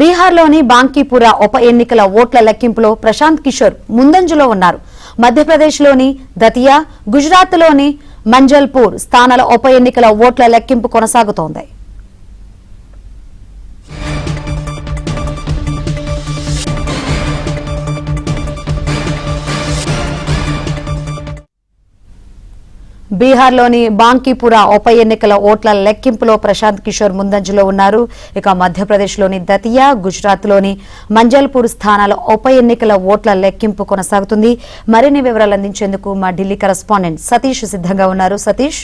బీహార్లోని బాంకీపురా ఉప ఎన్నికల ఓట్ల లెక్కింపులో ప్రశాంత్ కిషోర్ ముందంజలో ఉన్నారు. మధ్యప్రదేశ్లోని దతియా, గుజరాత్లోని మంజల్పూర్ స్థానాల ఉప ఎన్నికల ఓట్ల లెక్కింపు కొనసాగుతోంది. బీహార్లోని బాంకీపురా ఉప ఎన్నికల ఓట్ల లెక్కింపులో ప్రశాంత్ కిషోర్ ముందంజలో ఉన్నారు. ఇక మధ్యప్రదేశ్లోని దతియా, గుజరాత్లోని మంజల్పూర్ స్థానాల ఉప ఎన్నికల ఓట్ల లెక్కింపు కొనసాగుతుంది. మరిన్ని వివరాలు అందించేందుకు మా ఢిల్లీ కరెస్పాండెంట్ సతీష్ సిద్ధంగా ఉన్నారు. సతీష్,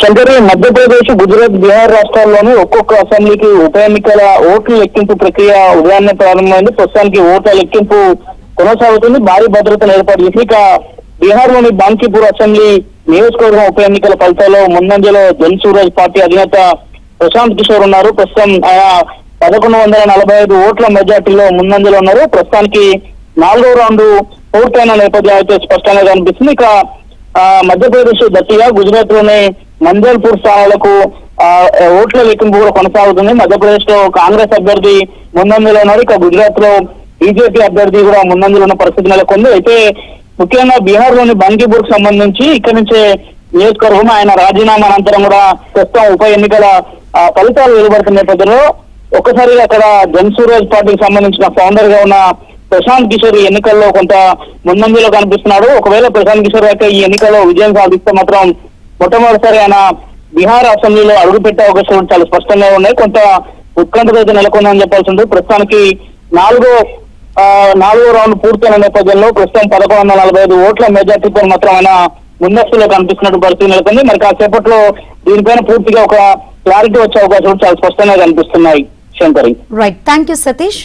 శంకర్, మధ్యప్రదేశ్, గుజరాత్, బీహార్ రాష్ట్రాల్లోని ఒక్కొక్క అసెంబ్లీకి ఉప ఎన్నికల ఓట్ల లెక్కింపు ప్రక్రియ ఉదయాన్నే ప్రారంభమైంది. ప్రస్తుతానికి ఓట్ల లెక్కింపు కొనసాగుతుంది. భారీ భద్రతను ఏర్పాటు చేసి ఇక బీహార్ లోని బాంకీపూర్ అసెంబ్లీ నియోజకవర్గం ఉప ఎన్నికల ఫలితాల్లో ముందంజలో జన్ సూరజ్ పార్టీ అధినేత ప్రశాంత్ కిషోర్ ఉన్నారు. ప్రస్తుతం ఆయన 1145 ఓట్ల మెజార్టీలో ముందంజలో ఉన్నారు. ప్రస్తుతానికి 4వ రౌండ్ పూర్తయిన నేపథ్యం అయితే స్పష్టంగా కనిపిస్తుంది. ఇక మధ్యప్రదేశ్ దతియా, గుజరాత్ లోని మంజల్పూర్ స్థానాలకు ఓట్ల లెక్కింపు కూడా కొనసాగుతుంది. మధ్యప్రదేశ్ లో కాంగ్రెస్ అభ్యర్థి ముందంజలో ఉన్నారు. ఇక గుజరాత్ లో బీజేపీ అభ్యర్థి కూడా ముందంజలో ఉన్న పరిస్థితి నెలకొంది. అయితే ముఖ్యంగా బీహార్ లోని బాంకీపూర్ కు సంబంధించి ఇక్కడి నుంచే నియోజకవర్గం ఆయన రాజీనామా అనంతరం కూడా ప్రస్తుతం ఉప ఎన్నికల ఫలితాలు వెలువడుతున్న నేపథ్యంలో ఒక్కసారిగా అక్కడ జన్ సూరజ్ పార్టీకి సంబంధించిన ఫౌండర్ గా ఉన్న ప్రశాంత్ కిషోర్ ఈ ఎన్నికల్లో కొంత ముందంజలో కనిపిస్తున్నాడు. ఒకవేళ ప్రశాంత్ కిషోర్ అయితే ఈ ఎన్నికల్లో విజయం సాధిస్తే మాత్రం మొట్టమొదటిసారి ఆయన బీహార్ అసెంబ్లీలో అడుగుపెట్టే అవకాశాలు చాలా స్పష్టంగా ఉన్నాయి. కొంత ఉత్కంఠత అయితే నెలకొందని చెప్పాల్సి ఉంటుంది. ప్రస్తుతానికి 4వ రౌండ్ పూర్తయిన నేపథ్యంలో ప్రస్తుతం 1145 ఓట్ల మెజార్టీతో మాత్రం ఆయన ముందస్తులో కనిపిస్తున్నట్టు పరిస్థితి నెలకొంది. మరి కాసేపట్లో దీనిపైన పూర్తిగా ఒక క్లారిటీ వచ్చే అవకాశాలు చాలా స్పష్టంగా కనిపిస్తున్నాయి. Shankari, right, thank you Satish.